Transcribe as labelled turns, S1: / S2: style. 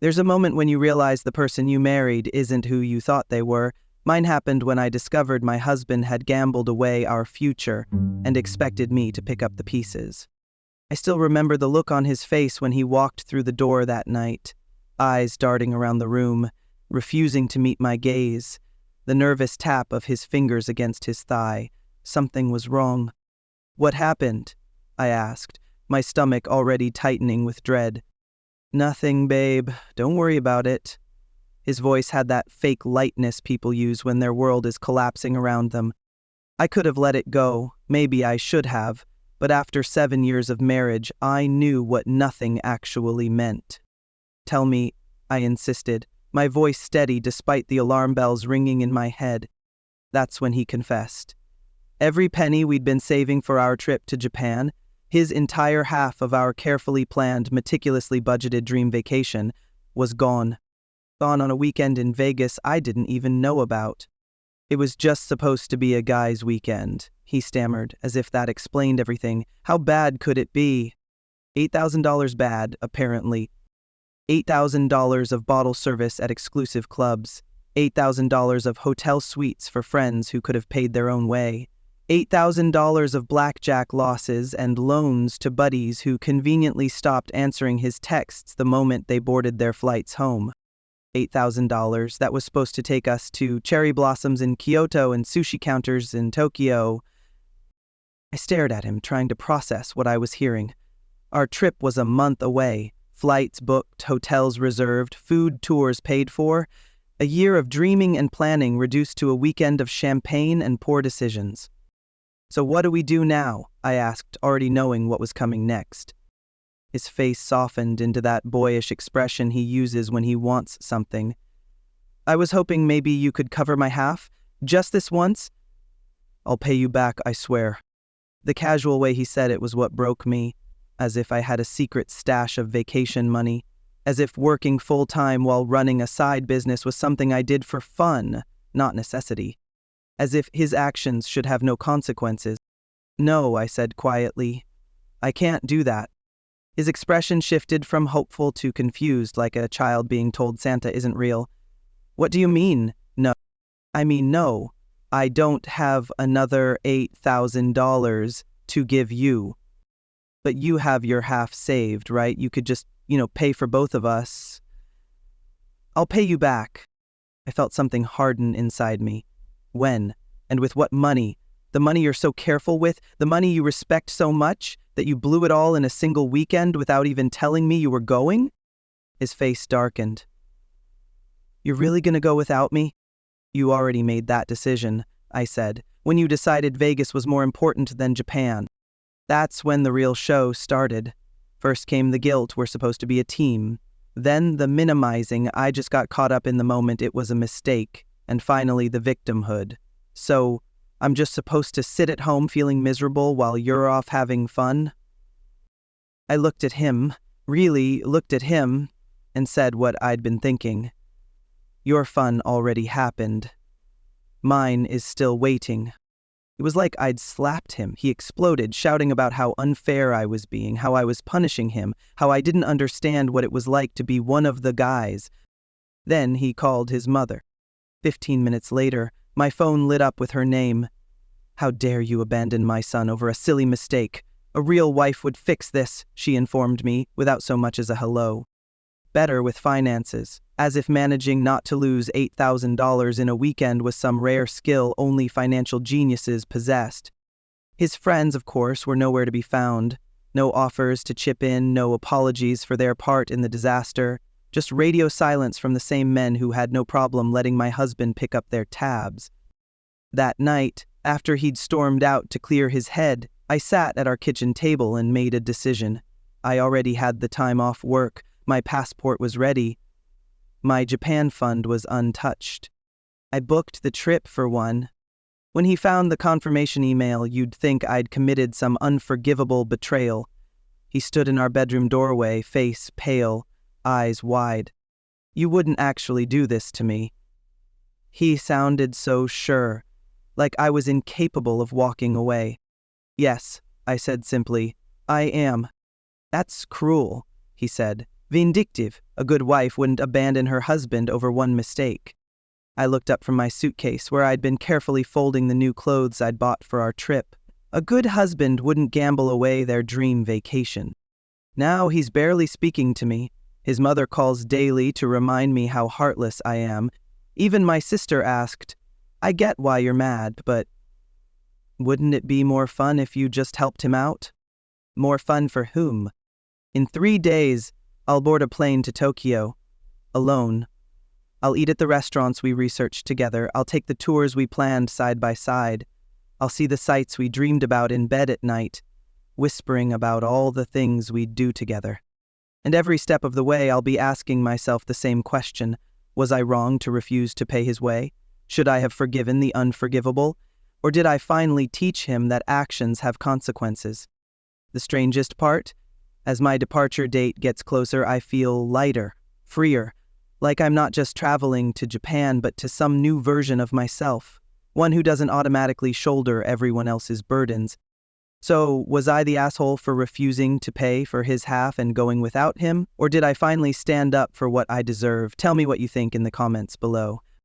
S1: There's a moment when you realize the person you married isn't who you thought they were. Mine happened when I discovered my husband had gambled away our future and expected me to pick up the pieces. I still remember the look on his face when he walked through the door that night, eyes darting around the room, refusing to meet my gaze, the nervous tap of his fingers against his thigh. Something was wrong. "What happened?" I asked, my stomach already tightening with dread. "Nothing, babe. Don't worry about it." His voice had that fake lightness people use when their world is collapsing around them. I could have let it go, maybe I should have, but after 7 years of marriage, I knew what nothing actually meant. "Tell me," I insisted, my voice steady despite the alarm bells ringing in my head. That's when he confessed. Every penny we'd been saving for our trip to Japan, his entire half of our carefully planned, meticulously budgeted dream vacation, was gone. Gone on a weekend in Vegas I didn't even know about. "It was just supposed to be a guy's weekend," he stammered, as if that explained everything. "How bad could it be?" $8,000 bad, apparently. $8,000 of bottle service at exclusive clubs. $8,000 of hotel suites for friends who could have paid their own way. $8,000 of blackjack losses and loans to buddies who conveniently stopped answering his texts the moment they boarded their flights home. $8,000 that was supposed to take us to cherry blossoms in Kyoto and sushi counters in Tokyo. I stared at him, trying to process what I was hearing. Our trip was a month away. Flights booked, hotels reserved, food tours paid for. A year of dreaming and planning reduced to a weekend of champagne and poor decisions. "So what do we do now?" I asked, already knowing what was coming next. His face softened into that boyish expression he uses when he wants something. "I was hoping maybe you could cover my half, just this once." "I'll pay you back, I swear." The casual way he said it was what broke me, as if I had a secret stash of vacation money, as if working full-time while running a side business was something I did for fun, not necessity. As if his actions should have no consequences. "No," I said quietly. "I can't do that." His expression shifted from hopeful to confused, like a child being told Santa isn't real. "What do you mean, no?" "I mean, no. I don't have another $8,000 to give you." "But you have your half saved, right? You could just, pay for both of us." "I'll pay you back." I felt something harden inside me. When? And with what money? The money you're so careful with? The money you respect so much that you blew it all in a single weekend without even telling me you were going? His face darkened. "You're really gonna go without me?" "You already made that decision," I said, "when you decided Vegas was more important than Japan." That's when the real show started. First came the guilt, we're supposed to be a team. Then the minimizing, I just got caught up in the moment, it was a mistake. And finally the victimhood. "So, I'm just supposed to sit at home feeling miserable while you're off having fun?" I looked at him, really looked at him, and said what I'd been thinking. "Your fun already happened. Mine is still waiting." It was like I'd slapped him. He exploded, shouting about how unfair I was being, how I was punishing him, how I didn't understand what it was like to be one of the guys. Then he called his mother. 15 minutes later, my phone lit up with her name. "How dare you abandon my son over a silly mistake? A real wife would fix this," she informed me, without so much as a hello. Better with finances, as if managing not to lose $8,000 in a weekend was some rare skill only financial geniuses possessed. His friends, of course, were nowhere to be found. No offers to chip in, no apologies for their part in the disaster. Just radio silence from the same men who had no problem letting my husband pick up their tabs. That night, after he'd stormed out to clear his head, I sat at our kitchen table and made a decision. I already had the time off work. My passport was ready. My Japan fund was untouched. I booked the trip for one. When he found the confirmation email, you'd think I'd committed some unforgivable betrayal. He stood in our bedroom doorway, face pale, eyes wide. "You wouldn't actually do this to me." He sounded so sure, like I was incapable of walking away. "Yes," I said simply, "I am." "That's cruel," he said. "Vindictive, A good wife wouldn't abandon her husband over one mistake. I looked up from my suitcase where I'd been carefully folding the new clothes I'd bought for our trip. A good husband wouldn't gamble away their dream vacation. Now he's barely speaking to me. His mother calls daily to remind me how heartless I am. Even my sister asked, "I get why you're mad, but wouldn't it be more fun if you just helped him out?" More fun for whom? In 3 days, I'll board a plane to Tokyo. Alone. I'll eat at the restaurants we researched together. I'll take the tours we planned side by side. I'll see the sights we dreamed about in bed at night, whispering about all the things we'd do together. And every step of the way, I'll be asking myself the same question. Was I wrong to refuse to pay his way? Should I have forgiven the unforgivable? Or did I finally teach him that actions have consequences? The strangest part? As my departure date gets closer, I feel lighter, freer, like I'm not just traveling to Japan, but to some new version of myself, one who doesn't automatically shoulder everyone else's burdens. So, was I the asshole for refusing to pay for his half and going without him? Or did I finally stand up for what I deserve? Tell me what you think in the comments below.